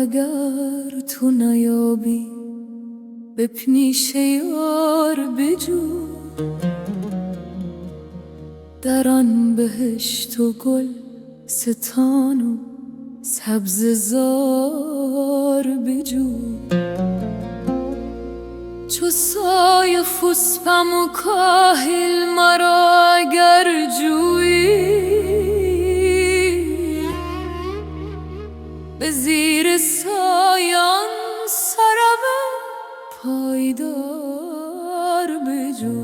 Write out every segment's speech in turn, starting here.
اگر تو نیابی به پیش یار بجو، در آن بهشت و گل ستان و سبزه زار بجو. چو سایه خسبم و کاهل مرا اگر جویی، به زیر سایان سرم پایدار بجو.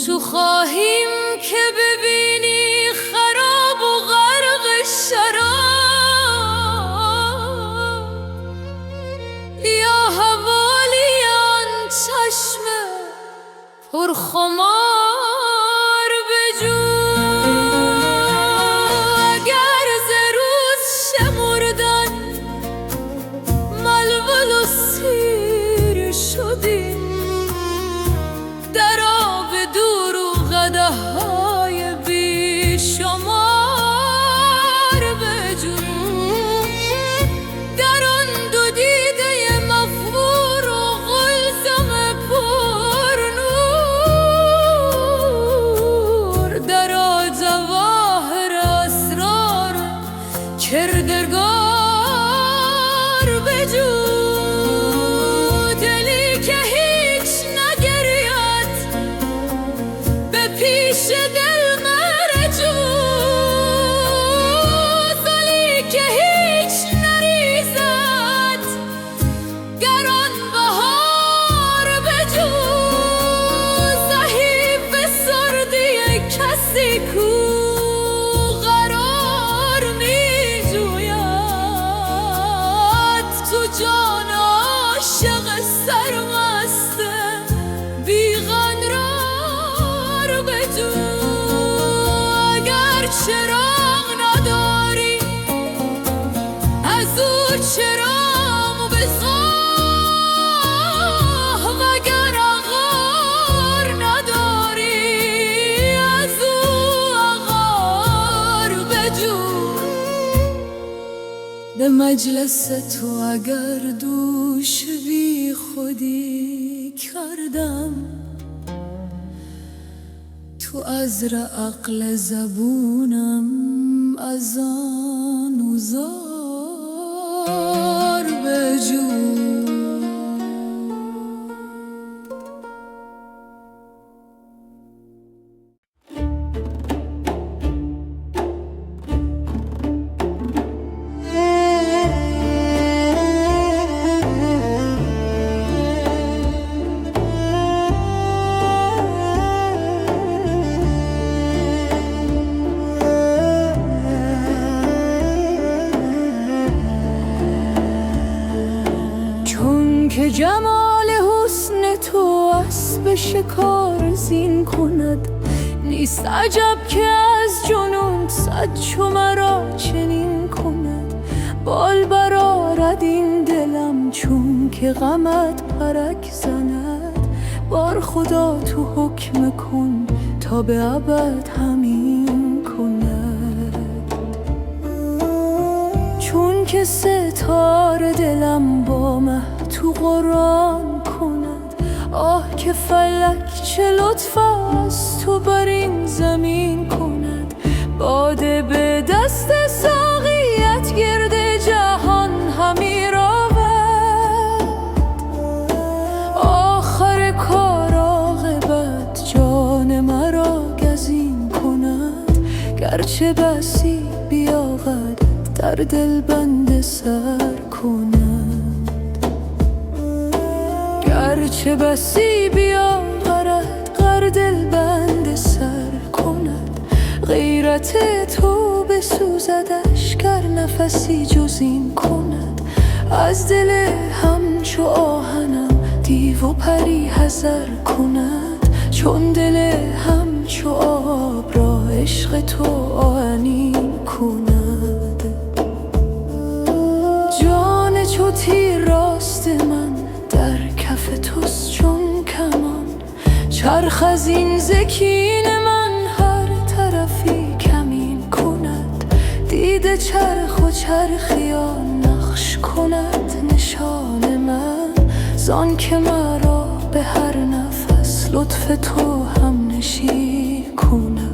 چو خواهیم که ببینی خراب و غرق شراب، یا حوالیان چشم پرخمار بجو. اگر ز روز شمردن ملول و سیر شدی، در آب دور و قدح‌های بی شمار بجو. در آن دو دیده مفغور و قلزم پرنور، در جواهر اسرار کردگار بجو. دلی که هیچ نگرید به پیش دل مرجو، دلی که هیچ نریزد گران بهار بجو. صحیف سردی کسی کو قرار می جوید، تو جان عاشق سرمست بیقرار بجو. اگر چراغ نداری از او چراغ بخواه، وگر عقار نداری از او عقار بجو. به مجلس تو اگر دوش بی خودی کردم، تو عذر عقل زبونم از آن زار بجو. که جمال حسن تو اسب شکار زین کند، نیست عجب که از جنون صد چو مرا چنین کند. بال برآرد این دلم چون که غمت پرک زند، بار خدا تو حکم کن تا به ابد همین کند. چون که ستاره دلم با مه تو قرآن کند، آه که فلک چه لطف است تو بر این زمین کند. باده به دست ساقیت گرد جهان همی رود، آخر کار عاقبت جان مرا گزین کند. گرچه بسی بیاغد در دل بند سر کند، گرچه بسی بیاورد غر دل بند سر کند. غیرت تو بسوزدش گر نفسی جز این کند. از دل همچو آهنم دیو و پری حذر کند، چون دل همچو آب را عشق تو آهنین کند. جان چو تیر راست من در کف توست چون کمان، چرخ از این زکین من هر طرفی کمین کند. دیده چرخ و چرخیان پخش کند نشان من، زان که مرا به هر نفس لطف تو هم نشین کند.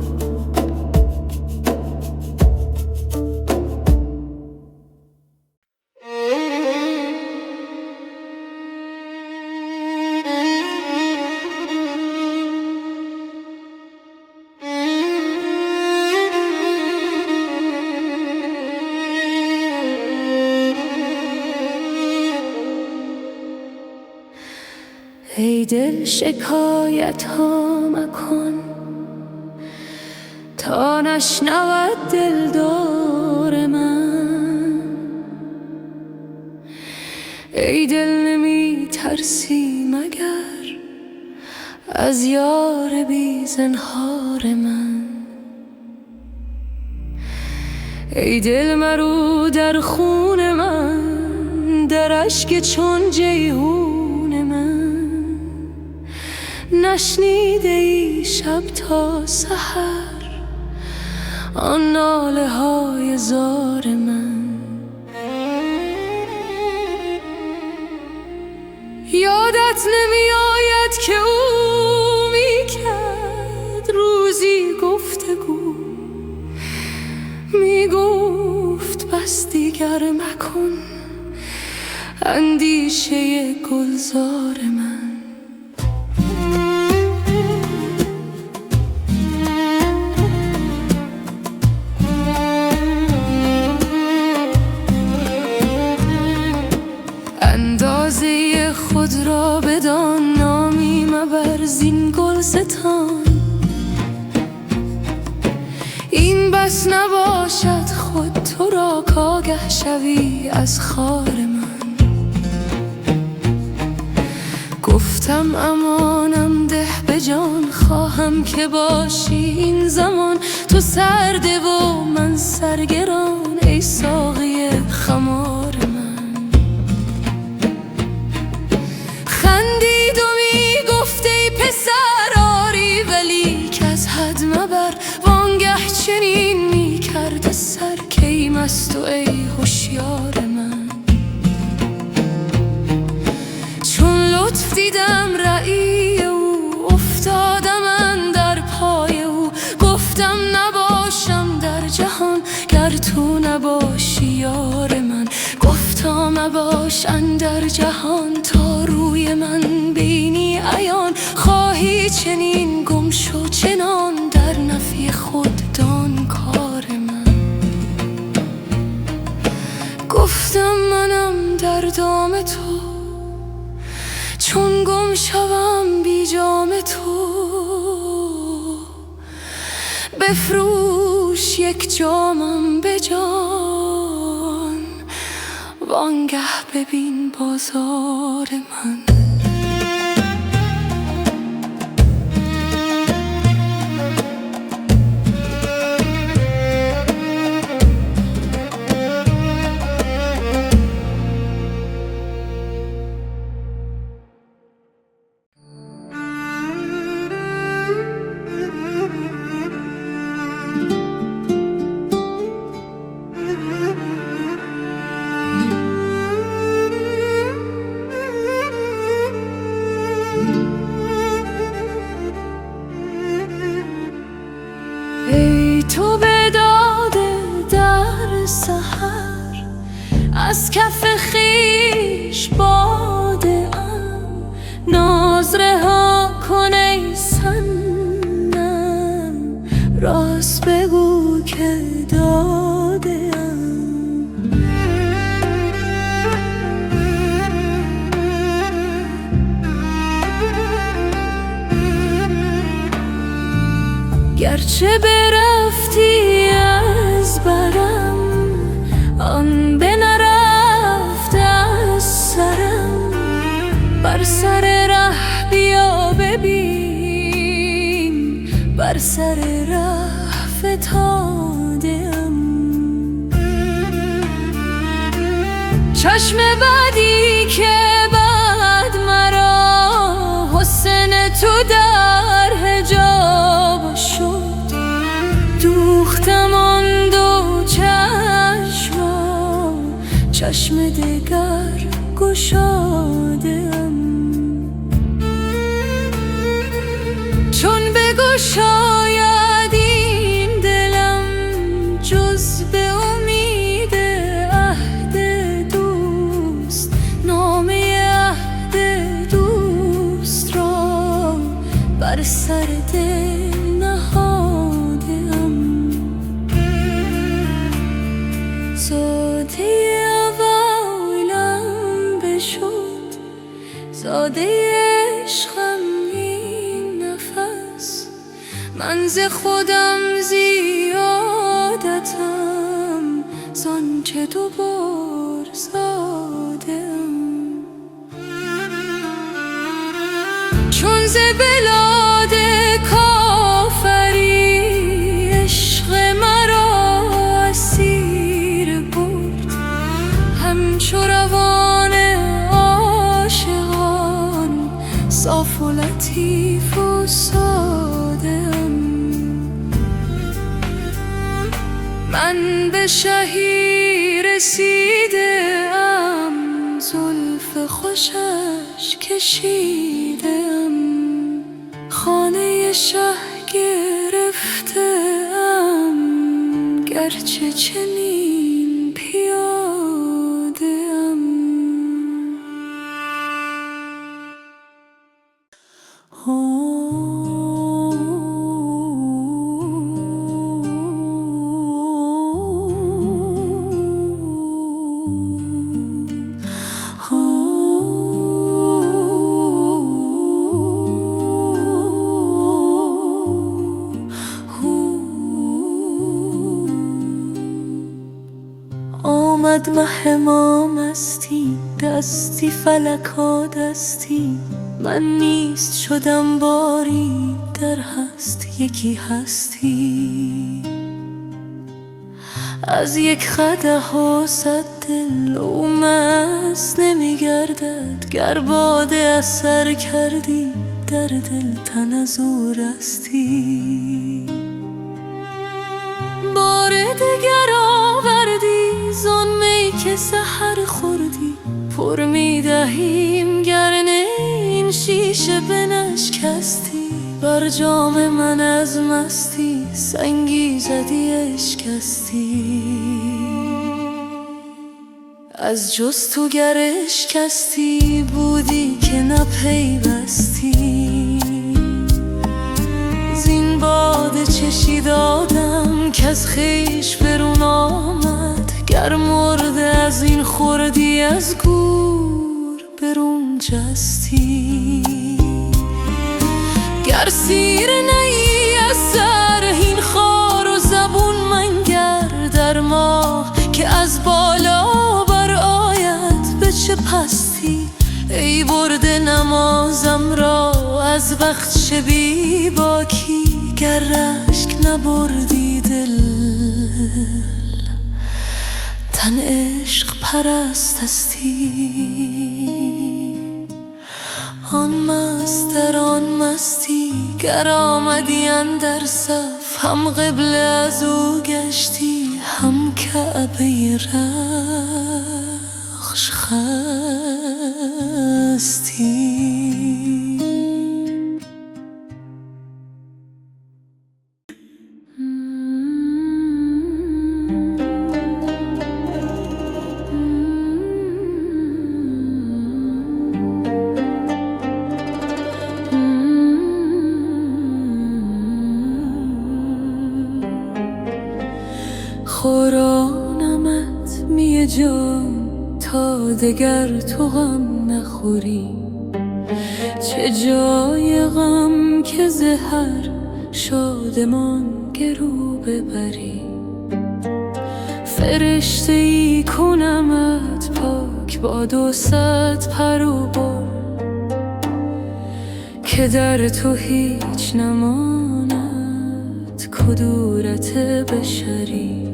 ای دل شکایت ها مکن تا نشنود دلدار من. ای دل نمی ترسی مگر از یار بی زنهار من. ای دل مرو در خون من، در اشک چون جیحون من. نشنیده ای شب تا سحر آن ناله های زار من. یادت نمی آید که او می کرد روزی گفتگو، می گفت بس دیگر مکن اندیشه گلزار من. اندازه خود را بدان، نامی مبر زین گلستان. این بس نباشد خود تو را کآگه شوی از خار من. گفتم امانم ده به جان، خواهم که باشی این زمان. تو سرده و من سرگران، ای ساقی خمار من. خندید و می گفت ای پسر آری ولی که از حد مبر. وانگه چنین می کرد سر کی مست و ای هوشیار من. چون لطف دیدم رأی او، افتادم اندر پای او. گفتم نباشم در جهان گر تو نباشی یار من. گفتا مباش اندر جهان تا روی من بینی عیان. خواهی چنین گم شو چنان در نفی خود دان کار من. گفتم منم در دام تو، چون گم شوم بی جام تو. بفروش یک جامم به جان، وانگه ببین بازار من. ای تو به داد در سحر، از کف خویش باده ام. ناز رها کن ای صنم، راست بگو که داده ام. گرچه برفتی از برم، آن به نرفت از سرم. بر سر ره بیا ببین، بر سر ره فتاده ام. چشم بدی که بعد مرا حسن تو در حجاب شد. دوختم آن دو چشم دگر گشادم، چون بگشاید این دلم جز به امید عهد دوست، نامه عهد دوست را بر سر دل نهادم. زاده اولم بشد، زاده عشقم این نفس، من ز خودم زیادتم زانچه دوبار زادم. چون ز بلاد کافری عشق مرا اسیر برد، همچو روان عاشقان صاف و لطیف و ساده‌ام. من به شهی رسیده‌ام، زلف خوشش کشیده‌ام، خانه شه گرفته‌ام گرچه چنین پیاده‌ام. آمد مه ما مستی، دستی فلکا دستی، من نیست شدم باری در هست یکی هستی. از یک قدح و صد دل او مست نمیگردد، گر باده اثر کردی در دل تن از او رستی. بار دگر آوردی زان می که سحر خوردی، پر میدهیم گر نه این شیشه بنشکستی. بر جام من از مستی سنگی زدی اشکستی، از جز تو گر اشکستی بودی که نپیوستی. زین باده چشی دادم که از خویش برون آمد، گر مرده از این خوردی از گور برون جستی. گر سیر نی از سر این خار و زبون منگر در ماه، که از بالا بر آید به چه پستی. ای برده نمازم را از وقت شبی باکی، گر رشک نبردی دل تن عشق پرستستی. آن مست در آن مستی گر آمدی اندر صف، هم قبله از او گشتی هم کعبه رخش خستی. خورانمت می جان تا دگر تو غم نخوری، چه جای غم که زهر شادمان گرو ببری. فرشته ای کنمت پاک با 200 پر و بال، که در تو هیچ نماند کدورت بشری.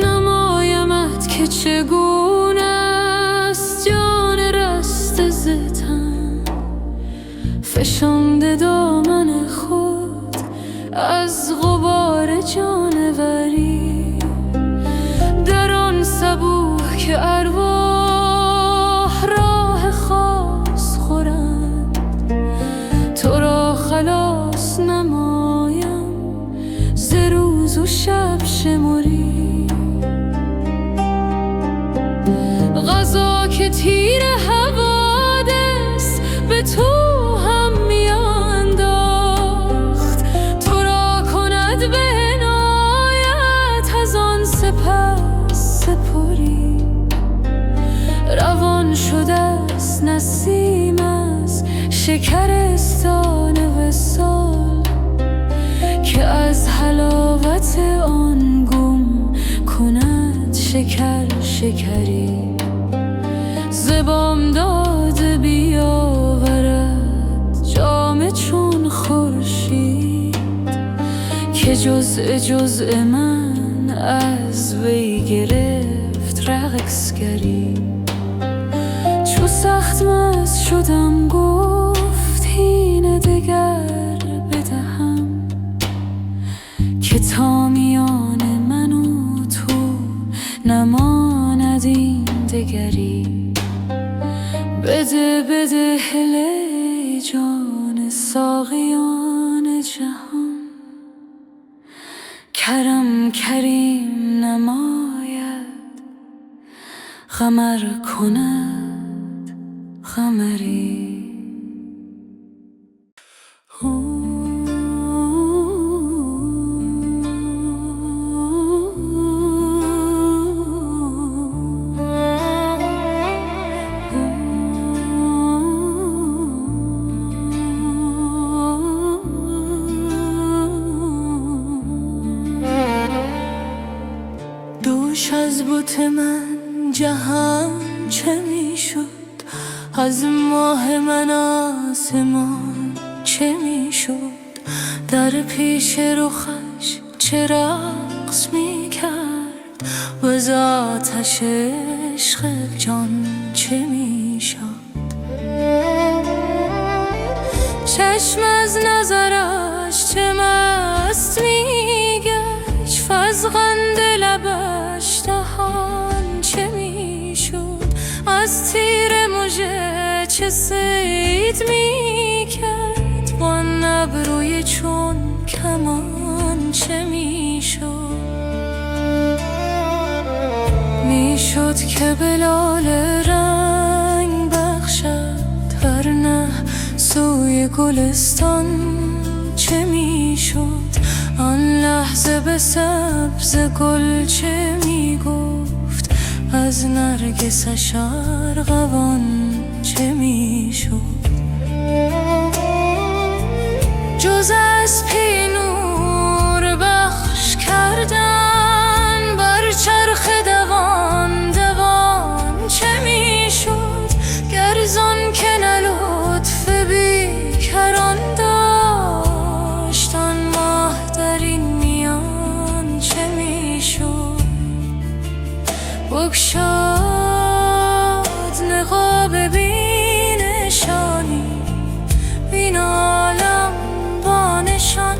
نمایمت که چگونه است جان رسته ز تن، فشانده دامن خود از غبار جانوری. در آن صبوح شب شمری، غذا که تیر حوادث به تو هم میانداخت، تو را کند به عنایت از آن سپس سپری. روان شده است نسیم از شکرستان وصال، که از حلاوت آن گم کند شکر شکری. ز بامداد بیاورد جام چون خورشید، که جزء من از وی گرفت رقصگری. چو سخت مست شدم گفت هین دگر بدهم، که تا میان من و تو نماند این دگری. بده بده هله جان ساقیان جهان، کرم کریم نماید قمر کند قمری. دوش از بت من جهان چه می شد، از ماه من آسمان چه می شد. در پیش رخش چه رقص می کرد، و از آتش عشق جان چه می شد. چشم از نظرش چه مست می گشت، فزغند لبش دهان چه می شد. از تیر مژه چه صید می کرد، وان ابروی چون کمان چه می شد. می شد که به لاله رنگ بخشد، ورنه سوی گلستان چه می شد. آن لحظه به سبز گل چه می گفت، از نرگسش ارغوان چه می شد. جز از پی نور بخش کردن بر چرخ دوان دوان چه می شد. گرزان که نه لطف بیکران داشت، آن ماه در این میان چه می شد. بگشاد نقاب بینشانی، وین عالم با نشان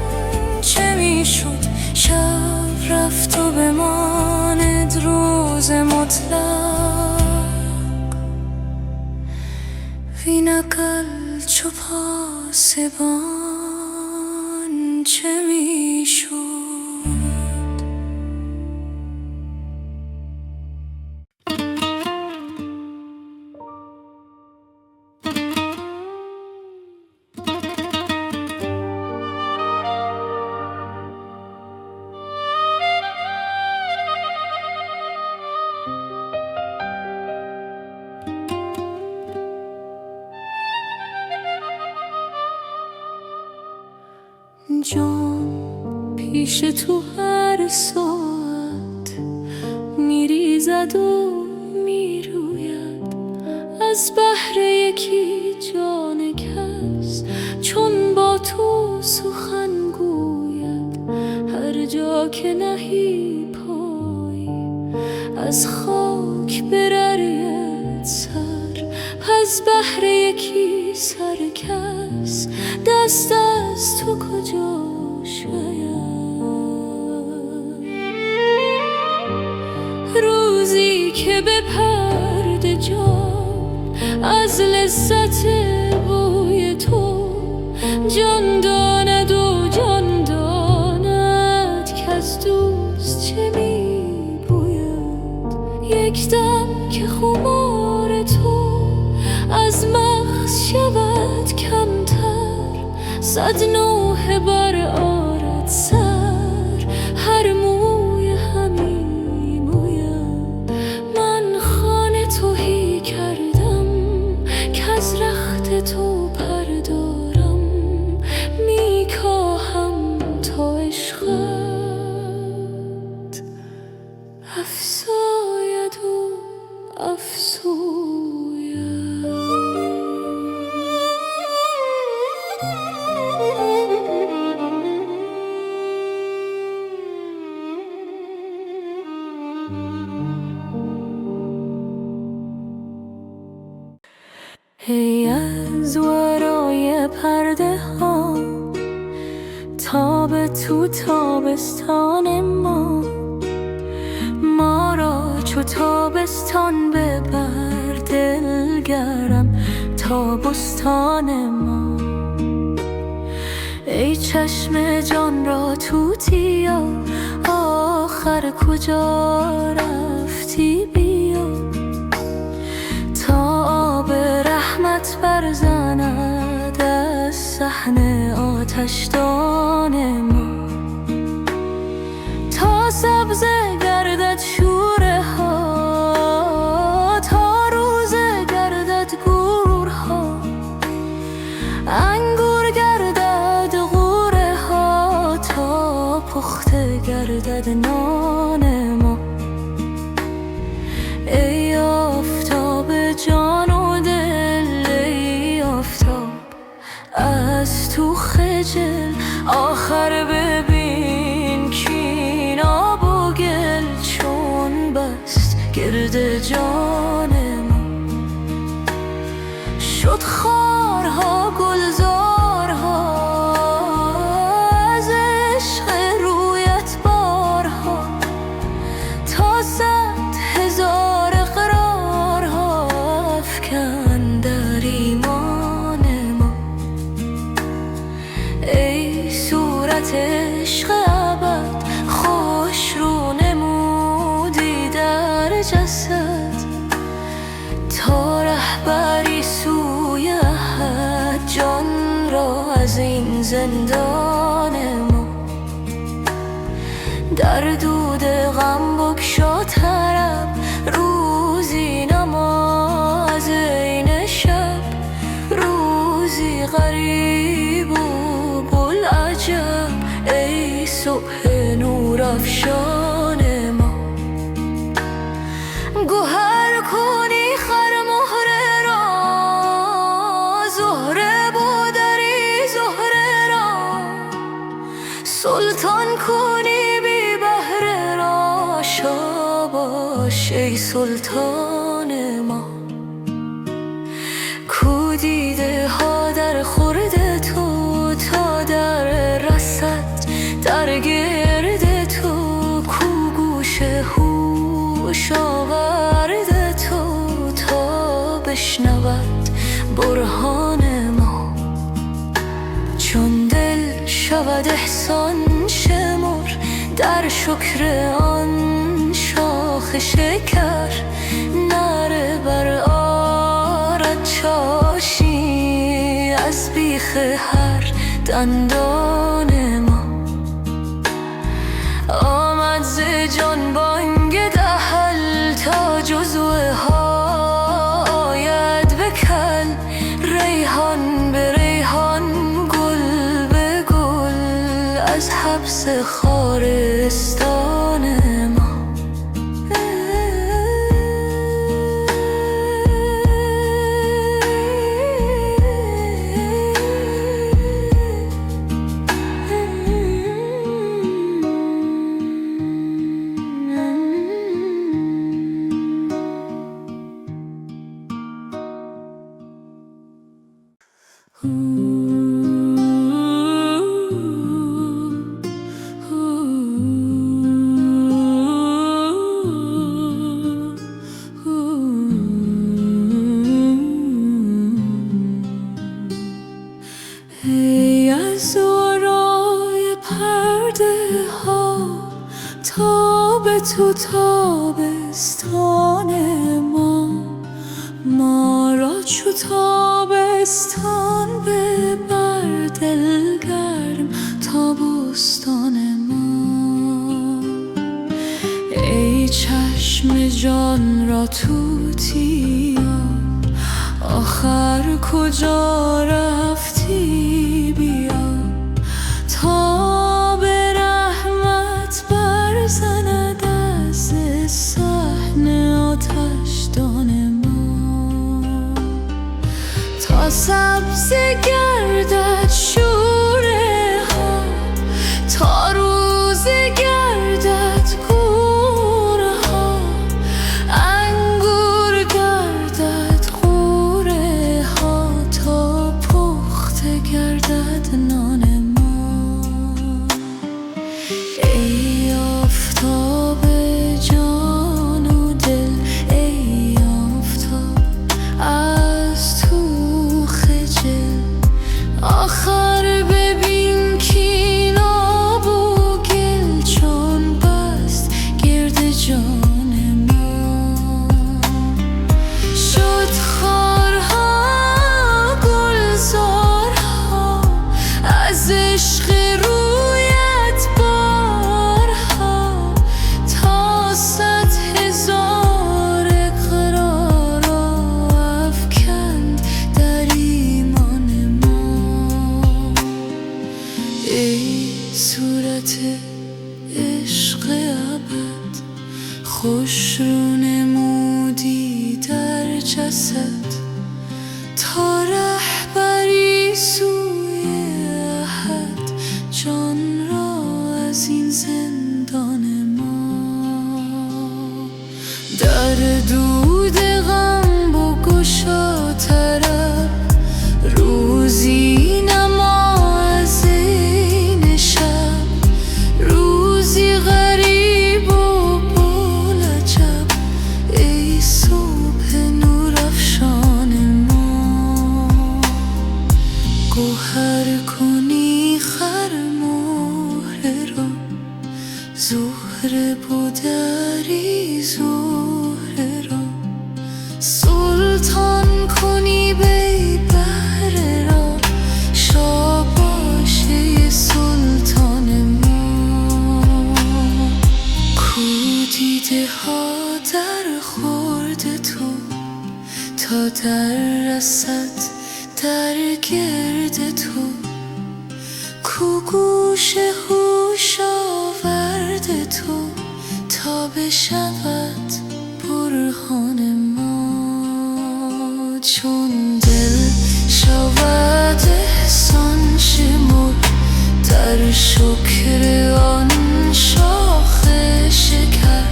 چه می شد. شب رفت و بماند روز مطلق، وین اقل چو پاسبان چه می شد. جان پیش تو هر ساعت میریزد و میروید، از بحر یکی جان کس چون با تو سخن گوید. هر جا که نهی پای از خاک بررید سر، از بحر یکی سر کس دست از تو کجا شاید. روزی که به پرده جان از لذت بوی تو جان داند و جان داند که از دور یک دم که خمار تو از مغز شود کمتر، 100 نوحه بر آرد سر، هر موی همین مویم. من خانه تهی کردم که از رخت تو پردارم، میکاهم تا عشقت افزاید و افزوید. ای از ورای پرده ها تاب تو تابستان ما را چو تابستان ببر دلگرم تا بستان ما. ای چشم جان را توتیا آخر کجا رفتی؟ بیا تا آب رحمت برزند از صحن آتشدان ما، تا سبز گردد شوره ها، تا روزه گردد گورها، انگور گردد غوره ها، تا پخته گردد نان ما. ای آفتاب جان و دل، ای آفتاب از تو خجل، آخر ببین کین آب و گل چون بست گرد جان ما. شد خارها گلزارها از عشق رویت بارها، تا 100,000 اقرارها افکن در ایمان ما. ای صورت عشق ابد خوش رو نمودی در جسد، تا رهبری سوی احد جان را از این زندان ما. در دود غم بگشا طرب روزی نماز عین شب، روزی غریب و بوالعجب ای صبح نور افشان ما. گوهر کنی خر مهره را، زهره بودری زهره را، سلطان کنی بی بهره را، شاباش ای سلطان ما. کو دیده ها در خورد تو تا در رسد در گرد تو، کو گوش هوش آورد تو تا بشنود برهان ما. چون دل شود احسان شمر در شکر آن شاخ شکر، نره بر آرد چاشی از بیخ هر دندان ما. آمد ز جان بانگ دهل تا جزوه ها آید به کل، ریحان به ریحان گل به گل از حبس خارستان ما. تابستان ما را چو تابستان ببر دلگرم تا بستان ما. ای چشم جان را توتیا آخر کجا رفتی؟ بیا تا به رحمت برزند از صحن آتشدان ما. تا سبز گردد شوره ها، تا روز گردد کوره ها، انگور گردد غوره ها، تا پخته گردد نان ما. ای آفتاب جان و دل، ای آفتاب از تو خجل، آخر ببین کاین آب و گل چون بست گرد جان ما. شد خارها گلزارها از عشق رویت بارها، تا 100,000 اقرار افکند در ایمان ما. ای صورت عشق ابد خوش رو نمودی در جسد، تا رهبری سوی احد جان را از این زندان ما. در دود غم بگشا طرب، روزی نما از این شب، روزی غریب و بولعجب، ای صبح نورافشان ما. گوهر کنی خر مهره را، زهره بودری زهره را، سلطان کنی بی بهره را، شاباشه سلطان ما. کو دیده ها در خورد تو تا در رسد در گرد تو، کو گوش هوش آورد تو تا بشود برهان ما. چون دل شود احسان شمر در شکر آن شاخ شکر،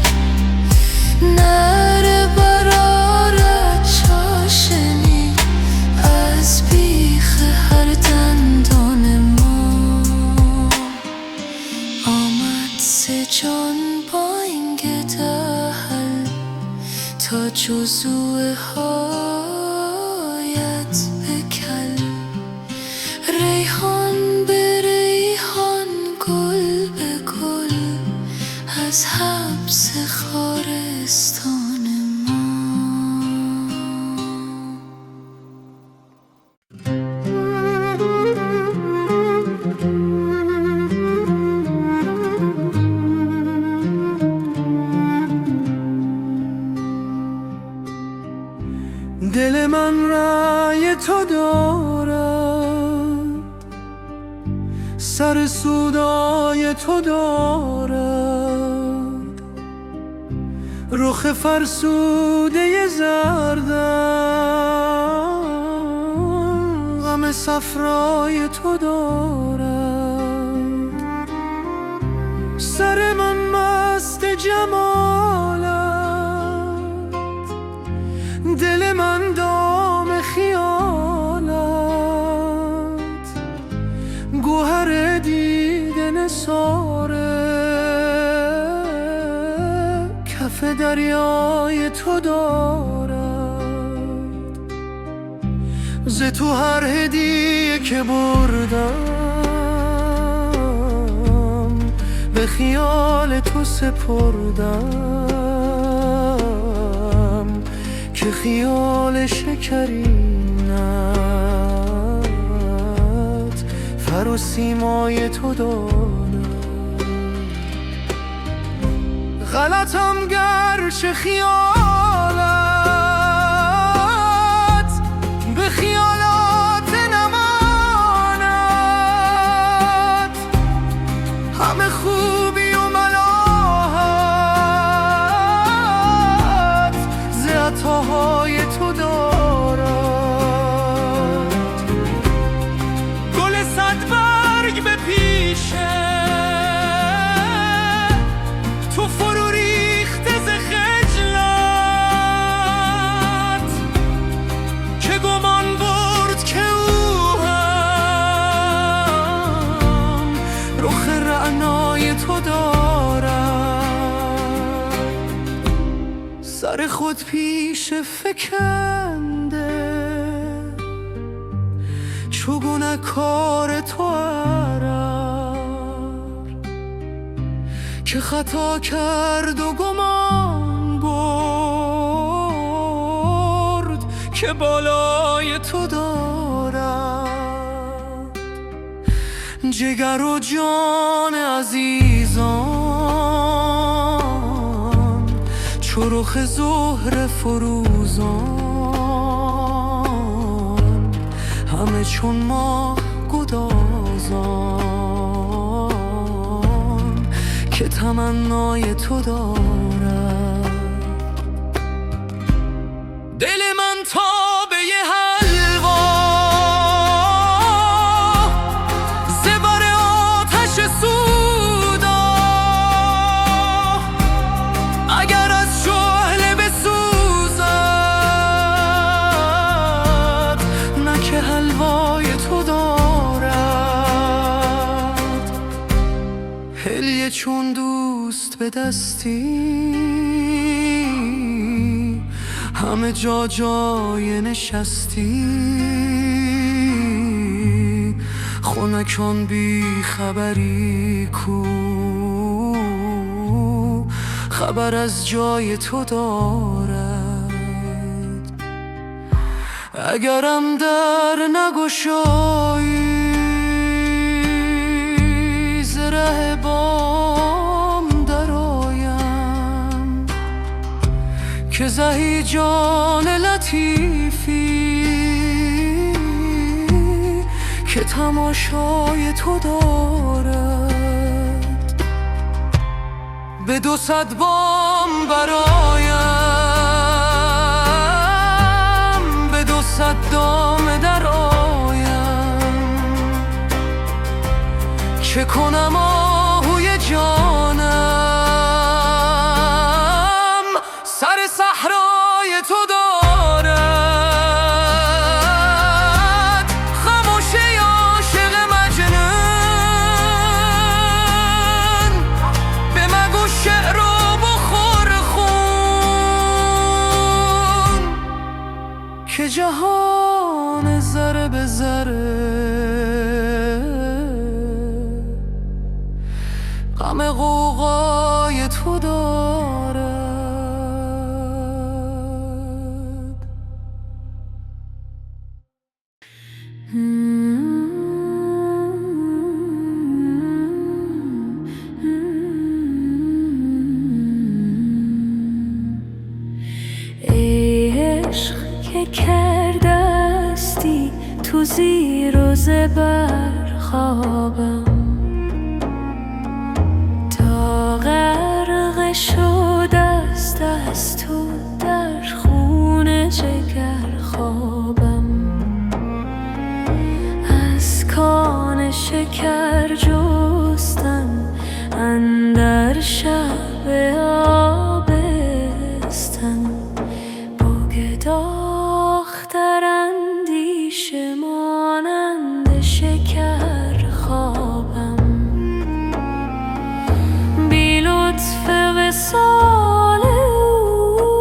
نره برآرد چاشنی از بیخ هر دندان ما. آمد ز جان بانگ دهل تا جزوه هایت بکل، ریحان به ریحان گل به گل از حبس خارستان ما. دل من رأی تو دارد، سر سودای تو دارد، رخ فرسوده زردم غم صفرای تو دارد. سر من مست جمالت، دل من دام خیالت، گوهر دیده نثاره کف دریای تو دارد. ز تو هر هدیه که بردم به خیال تو سپردم. خیال شکرینت فر و سیمای تو دارد. غلطم گرچه خیالت به خیالات نماند، همه خوبی و ملاحت ز عطاهای تو دارد. گل صد برگ به پیشه تو فرو ریخته ز خجلت، که گمان برد که او هم رخ رعنای تو دارد. سر خود پیش فکنده چگونه کار تو عرر، که خطا کرد و گمان برد که بالای تو دارد. جگر و جان عزیزان چو رخ زهر فروزان، همه چون ماه گدازان که تمنای تو دارد. دل من تابه حلوا زبر آتش سودا، اگر از شعله بسوزد نه که حلوای تو دارد. هلیه چون دوست به دستی همه جا جای نشستی، خنکان بی خبری کو خبر از جای تو دارد. اگرم در نگشایی ز ره بام درآیم، که زهی جان لطیفی که تماشای تو دارد. به 200 بام برایم، به 200 دام درآیم، چه کنم آهوی جانم سر صحرای تو دارد. خموش عاشق مجنون به مگو شعر و بخور خون، که جهان ذره به ذره غم غوغای تو دارد. ای عشق که کردستی تو زیر و زبر خوابم، تا غرق شده است از تو در خون جگر خوابم. از کان شکر جستم اندر شب آبستن، بگداختر اندیشه مانند شکر خوابم. بی لطف وصال او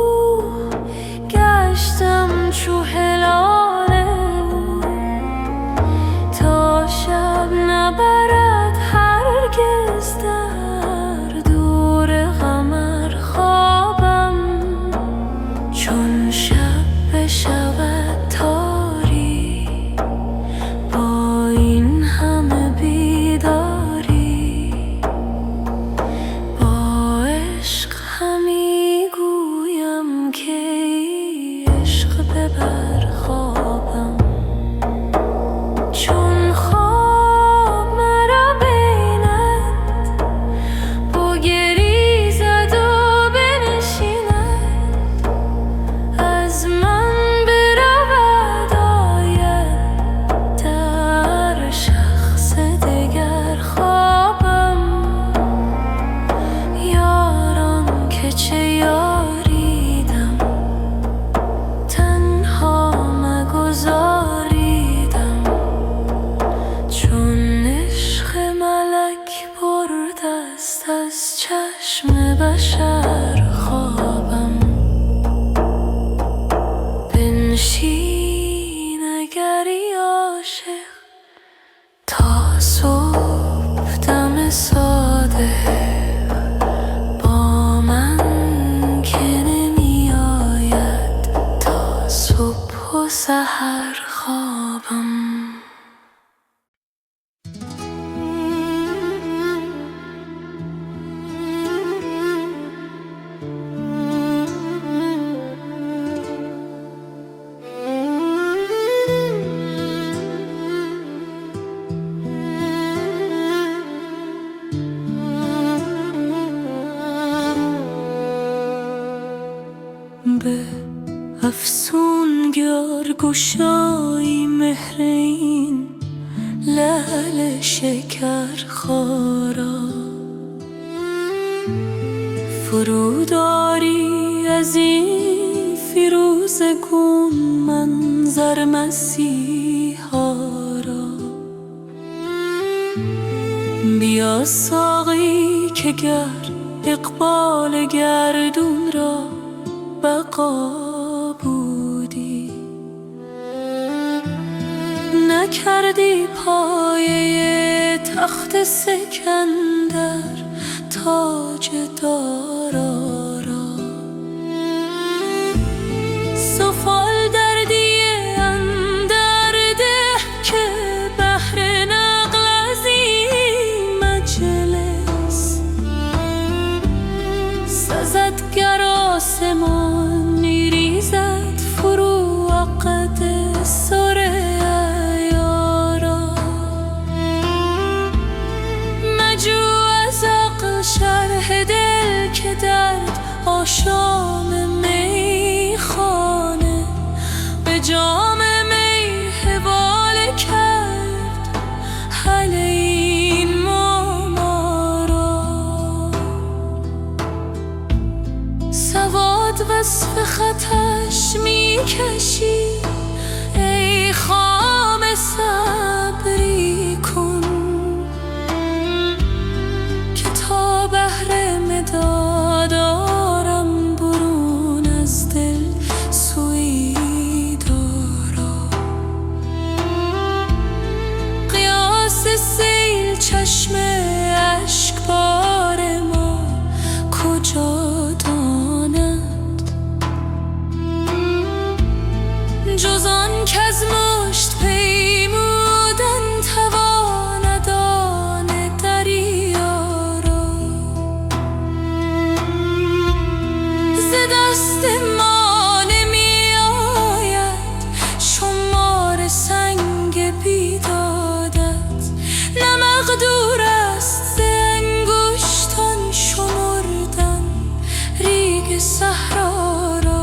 به افسونگر گشایی مهر این لعل شکر خارا. فروداری از این فیروزگون منظر مسیحا را. بیا ساقی که گر اقبال گردون را بقا بودی، نکردی پایه تخت سکندر تاج دارا را. سفال دردی اندر ده که بهر نقل از این مجلس سزد گر آسمان ریزد فرو عقد سر عیارا. مجو از عقل شرح دل که درد آشام میخانه به جام می حواله کرد حل این ما را. سواد وصف خطش میکشی ای خام صبری کن که تا بهر مداد آرم برون از دل سوی دارا. قیاس سیل چشم اشکبار ما کجا داند جز آن کز مشت پیمودن تواند آن دریا را. ز دست ما نمی آید شمار سنگ بیدادت، نه مقدور است ز انگشتان شمردن ریگ صحرا را.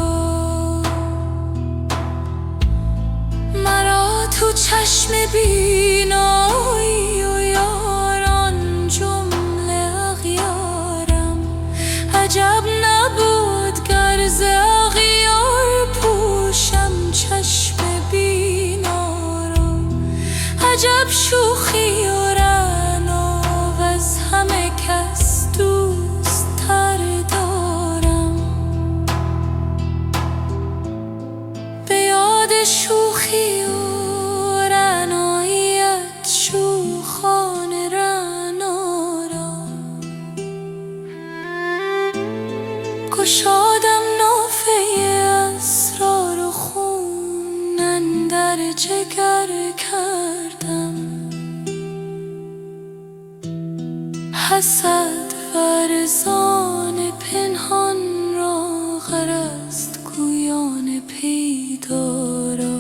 مرا تو چشم بینایی و یاران جمله اغیارم عجب نبود گر ز اغیار پوشم چشم بینا را. عجب شوخی و رعنا وز همه کس دوست تر دارم. به یاد شوخی و رعناییت شوخان رعنا را گشادم نافه اسرار و خون اندر جگر کردم. حسد ورزان پنهان را غرض گویان پیدا را.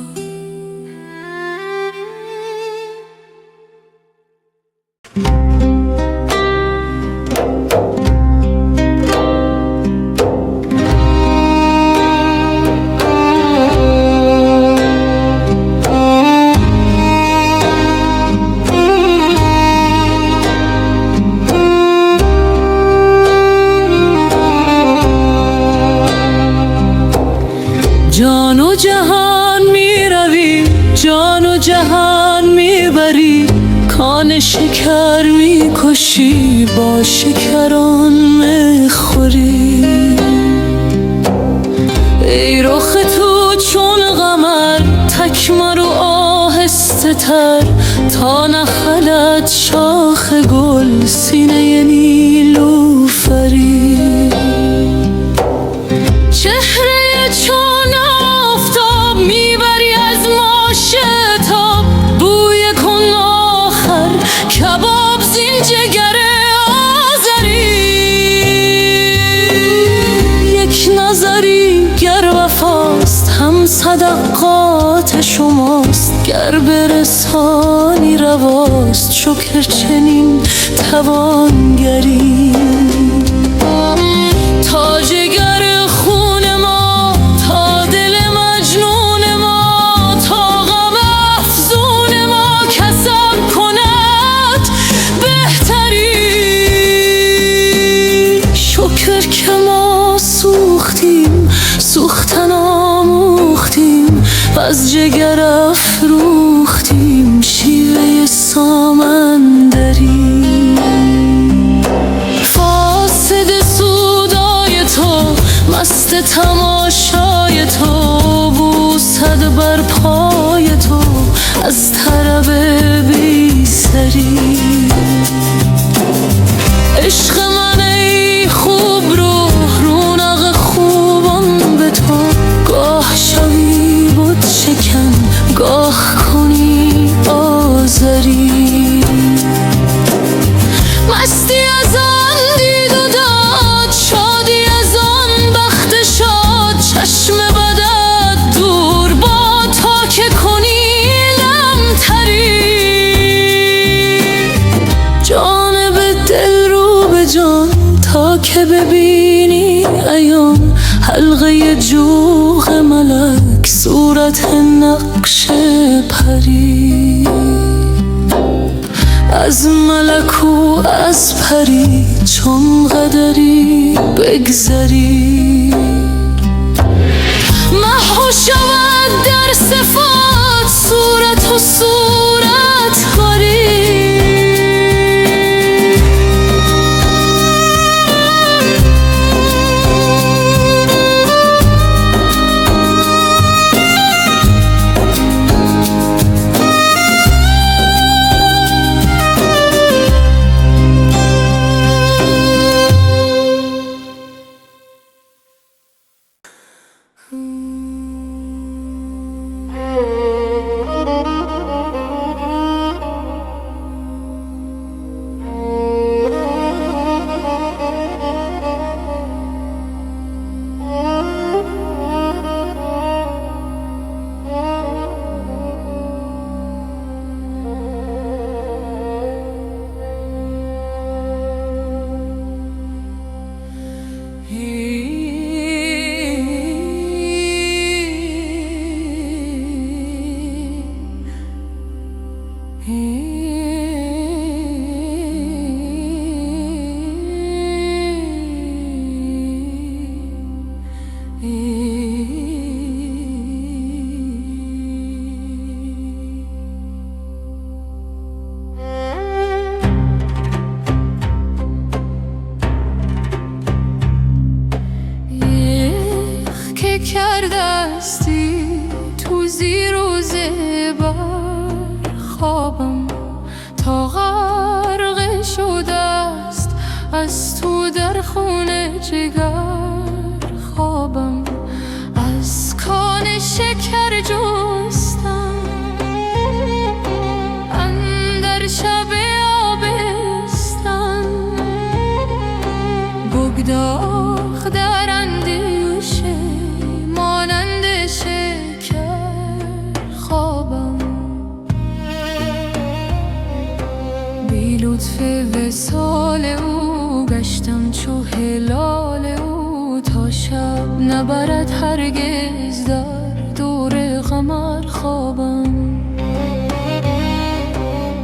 جان و جهان می روی جان و جهان می بری، کان شکر می کشی با شکران می خوری. ای رخ تو چون قمر تکمر و آهسته تر تا نخلد شاخ گل سینه نیلوفری. چهره چون آفتاب میبری از ما شتاب، بوی کن آخر کباب زین جگر آذری. یک نظری گر وفاست هم صدقات شماست، گر برسانی رواست شکر چنین توانگری. تا جگر خون ما سوختن آموختیم و از جگر افروختیم شیوه سامندری. فاسد سودای تو، مست تماشای تو، بوسد بر پای تو از طرب بی سری. عشق من ای خوب رو، رونق خوبم به تو، گاه شوی بود شکن، گاه کنی آزری. مستی از آن دید و داد، شادی از آن بخت شاد، چشم بدت دور با تا که کنی لمتری. جانب دل رو به جان تا که ببینی عیان، حلقه جوق ملک صورت نقش پری. از ملک و از پری چون قدری بگذری، محو شود در صفات صورت و صورت کاری. کردستی تو زیر و زبر خوابم، تا غرق شده است از تو در خون جگر خوابم. از کان شکر جستم اندر شب آبستن، بگداخت در اندیشه مانند شکر خوابم. بی لطف وصال او گشتم چو هلال او، تا شب نبرد هرگز در دور قمر خوابم.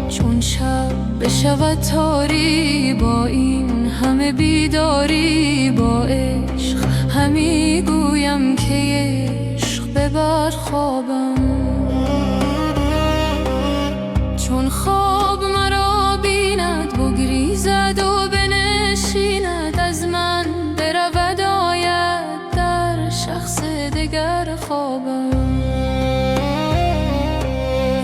چون شب بشود تاری با این همه بیداری، با عشق همی گویم که عشق ببر خوابم. چون خواب مرا بیند بگریزد و بنشیند، از من برود آید در شخص دگر خوابم.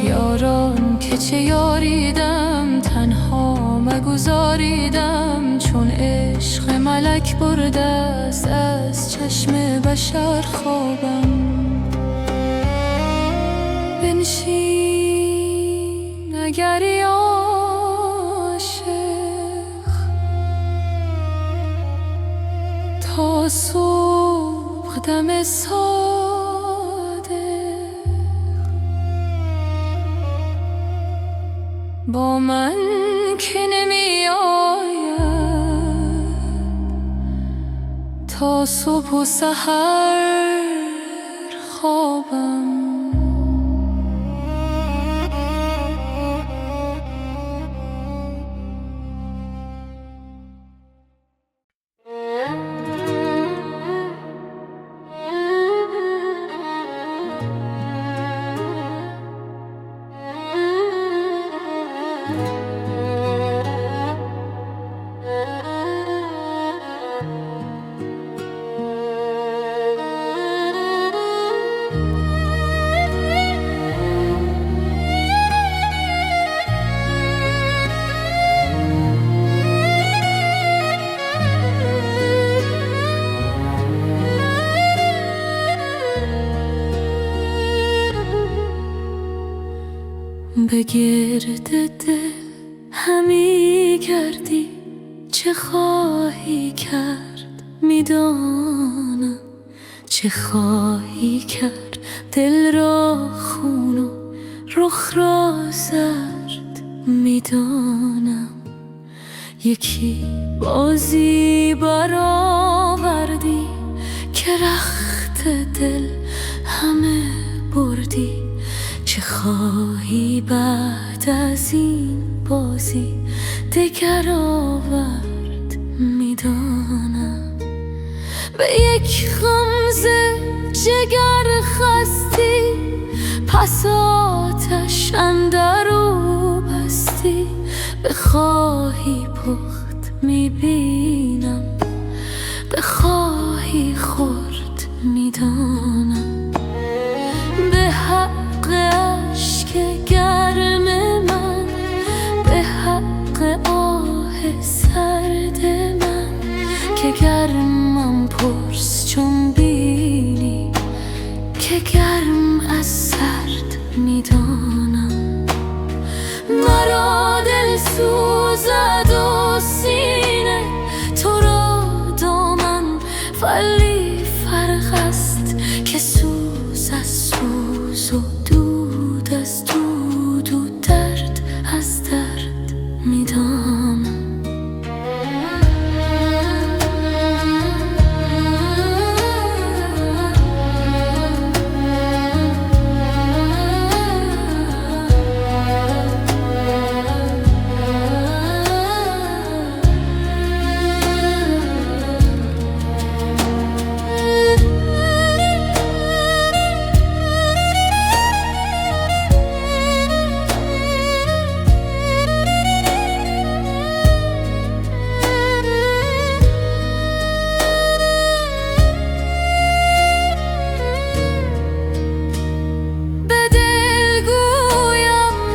یاران که چه یاریدم تنها مگذاریدم، چون عشق ملک برده است از چشم بشر خوابم. بنشین اگری عاشق تا صبح دم صادق، با من که نمی آید تا صبح و سحر خوابم. به گرد دل همی گردی، چه خواهی کرد میدانم، چه خواهی کرد دل را خون و رخ را زرد میدانم. یکی بازی برآوردی که رخت دل همه بردی، چه خواهی بعد از این بازی دگر آورد میدانم. به یک غمزه جگر خستی، پس آتش اندرو بستی. بخواهی پخت میبینم، بخواهی خورد میدانم. به حق اشک گرم من، به حق آه سرد من، که گرمم پرس چون بینی، که گرم از سرد میدانم. مرا دل سوزد و سینه، تو را دامن ولی فرق است، که سوز از سوز و دود از دود و درد از درد میدانم.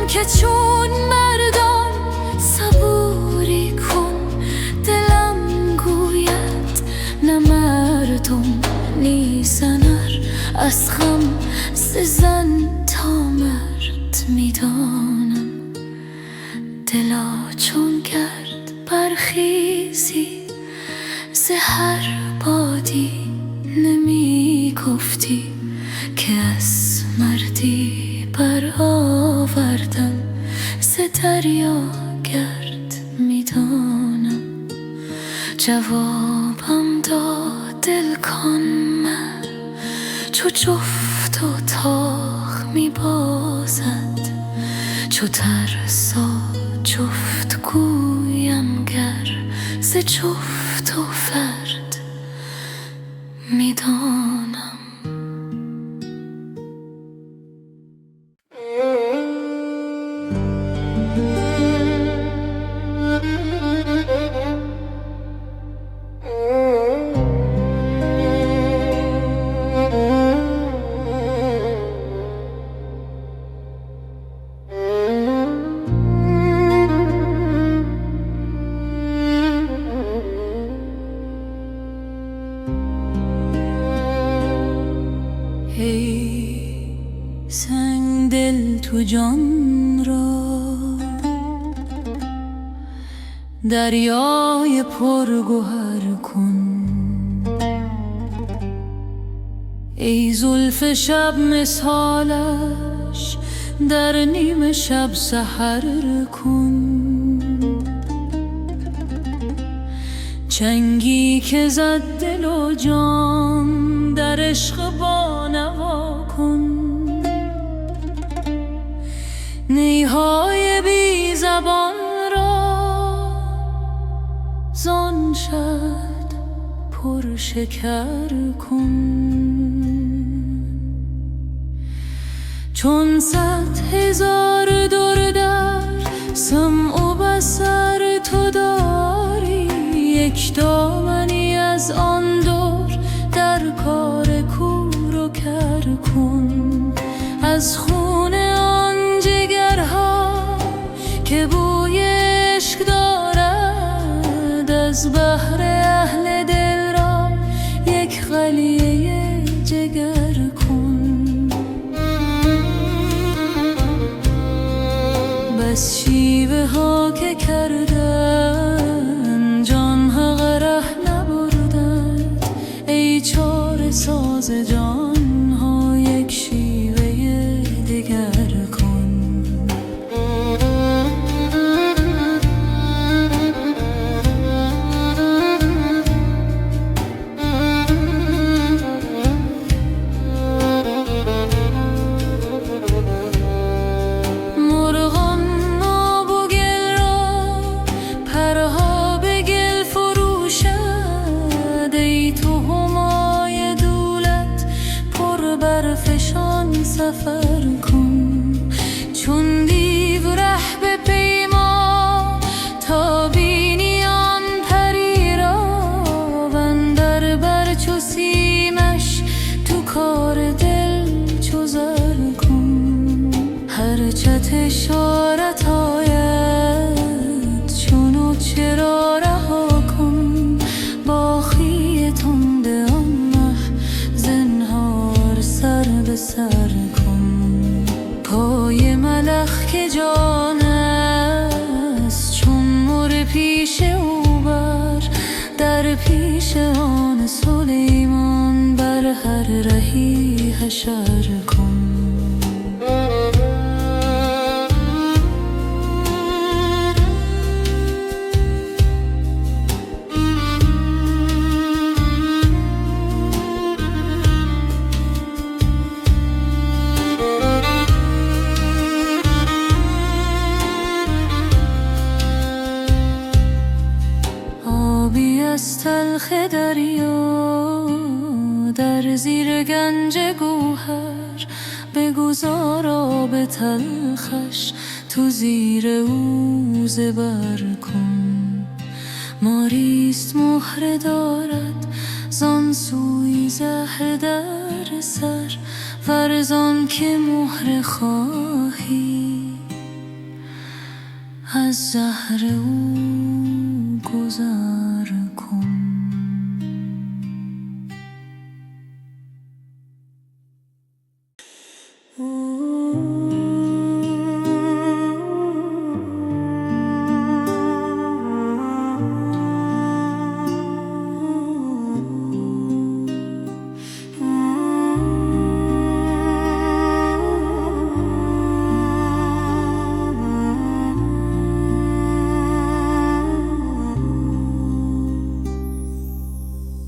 که چون مردان صبوری کن، دلم گوید نه مردم نیزنر، از غم ز زن تا مرد میدانم. دلا چون گرد برخیزی، ز هر بادی نمی گفتی، که از مردی برآوردن ز دریا گرد میدانم. جوابم داد دل کان من، چو جفت و تاخ میبازد، چو ترسا جفت گویم گر، ز جفت و فرد میدانم. سنگ دل تو جان را دریای پرگوهر کن، ای زلف شب مثالش در نیم شب سحر کن. چنگی که زد دل و جان در عشق بانوا کن. نیهای بی زبان را زان شد پر شکر کن. چون 100,000 در سمع و بصر تو داری، یک دامنی از آن دور در کار کور و کر کن از خون آن جگرها که بوی عشق دارد، از بحر اهل دل را یک قلیه جگر کن. بس شیوه ها که کردن جانها غره نبردن، ای چاره ساز جانها یک شیوه دگر کن. مرغان آب و گل را پرها به گل فروشد، ای تو همای دولت پر برفشان سفر کن. چون دیو ره به پیما تا بینی آن پری را، وندر بر چو سیمش تو کار دل چو زر کن. هر چت اشارت آید چونو چرا رها کن، با خیه تنده آن مه زنهار سر به سر کن. پای ملخ که جان است چون مر پیش او بر، در پیش آن سلیمان بر هر رهی حشر کن. آبی از تلخ دریا در زیر گنج گوهر، بگذار آب تلخش تو زیر او زبر کن. ماریست مهره دارد زان سوی زهر در سر، ورزان که مهره خواهی از زهر او گذر کن.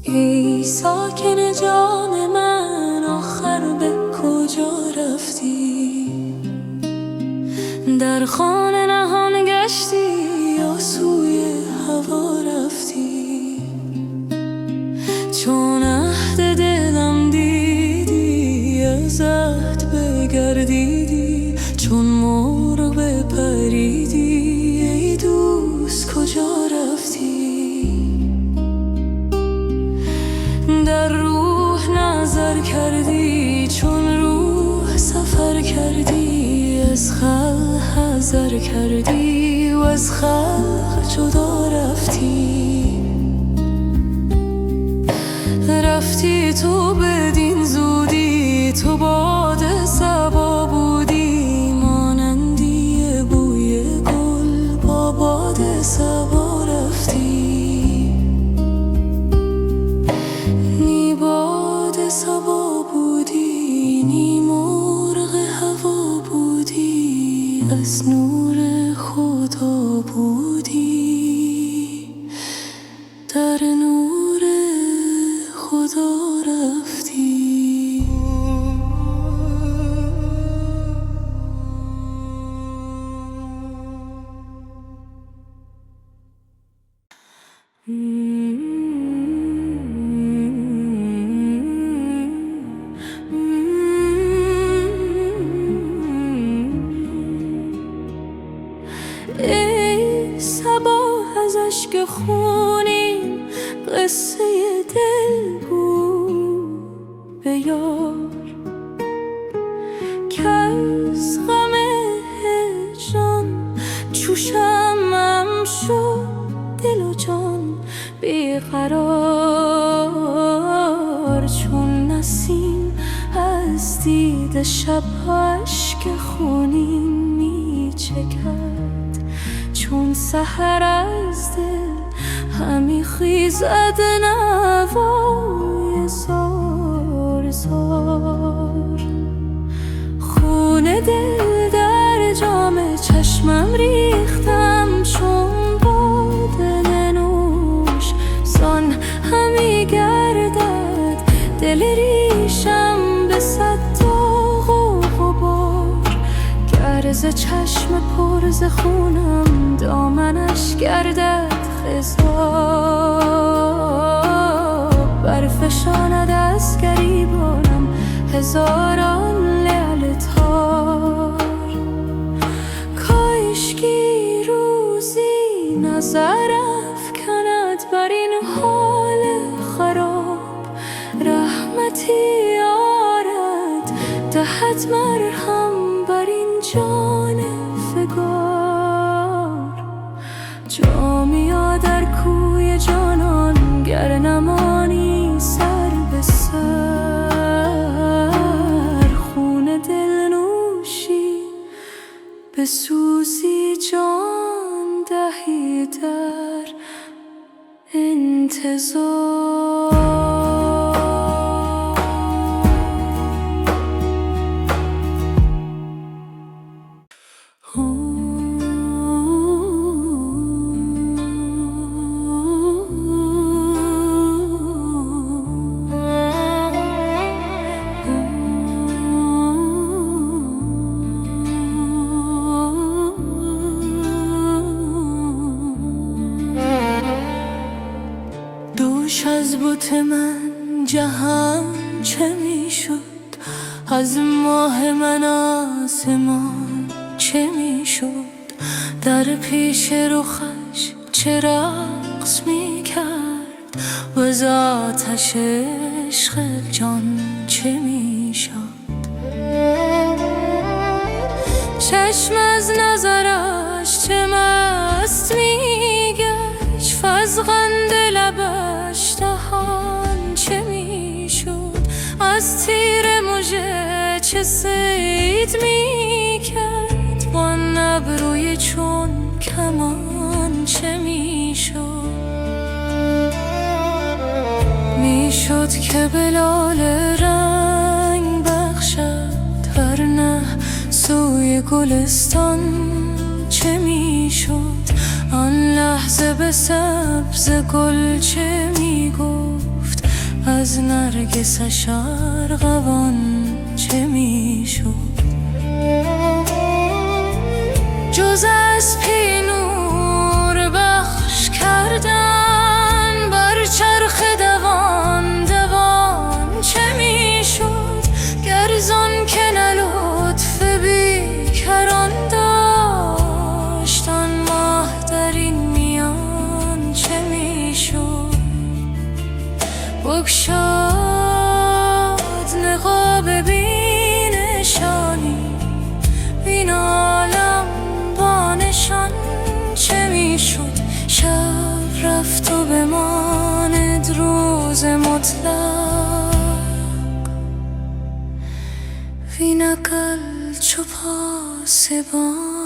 ای ساکن جان من آخر به کجا رفتی؟ در خانه نهان گشتی یا سوی هوا رفتی؟ چون عهد دلم دیدی از عهد بگردیدی، چون مرغ بپریدی ای دوست کجا رفتی؟ در روح نظر کردی چون روح سفر کردی، از خلق حذر کردی و از خلق جدا رفتی. رفتی تو بدین زودی، تو باد صبا بودی، مانندی بوی گل با باد صبا رفتی. نی باد صبا بودی، نی مرغ هوا بودی، از نور خدا بودی، در نور خدا رفتی. ای صبا از اشک خونین قصه دل گو به یار، از غم هجران چوشمم شد دل و جان بیقرار، چون نسیم از دید شب اشک خونین می چکد، چون سحر از دل همی خیزد نوای زار زار. خون دل در جام چشمم ریختم چون باده نوش، زان همی گردد دل ریشم به صد داغ و غبار. گر ز چشم پر ز خونم دامنش گردد خضاب، برفشاند از گریبانم هزاران لعل تار. کاشکی روزی نظر افکند بر این حال خراب، رحمتی آرد دهد مرهم بر این جان فگار. جامیا در کوی جانان گر نمانی سر به سر، خون دل نوشی به سوزی جان دهی در انتظار. دوش از بت من جهان چه می شد، از ماه من آسمان چه می شد، در پیش رخش چه رقص می کرد، و از آتش عشق جان چه می شد. چشم از نظرش چه مست می گشت، فزغند لبش دهان چه می شد، از تیر مژه چه صید می کرد، وان ابروی چون کمان چه می شد. می شد که بلال رنگ بخشد، ورنه سوی گلستان چه می شد. آن لحظه به سبز گل چه می گفت، از نرگسش ارغوان چه می شد. جز از پی نور بخش کردن بر چرخ دوان دوان چه می شد، گرزان که نه لطف بیکران داشت، آن ماه در این میان چه می شد. بگشاد نقاب بی نشانی، وین عالم با نشان چه می شد. شب رفت و بماند روز مطلق، وین اقل چو پاسبان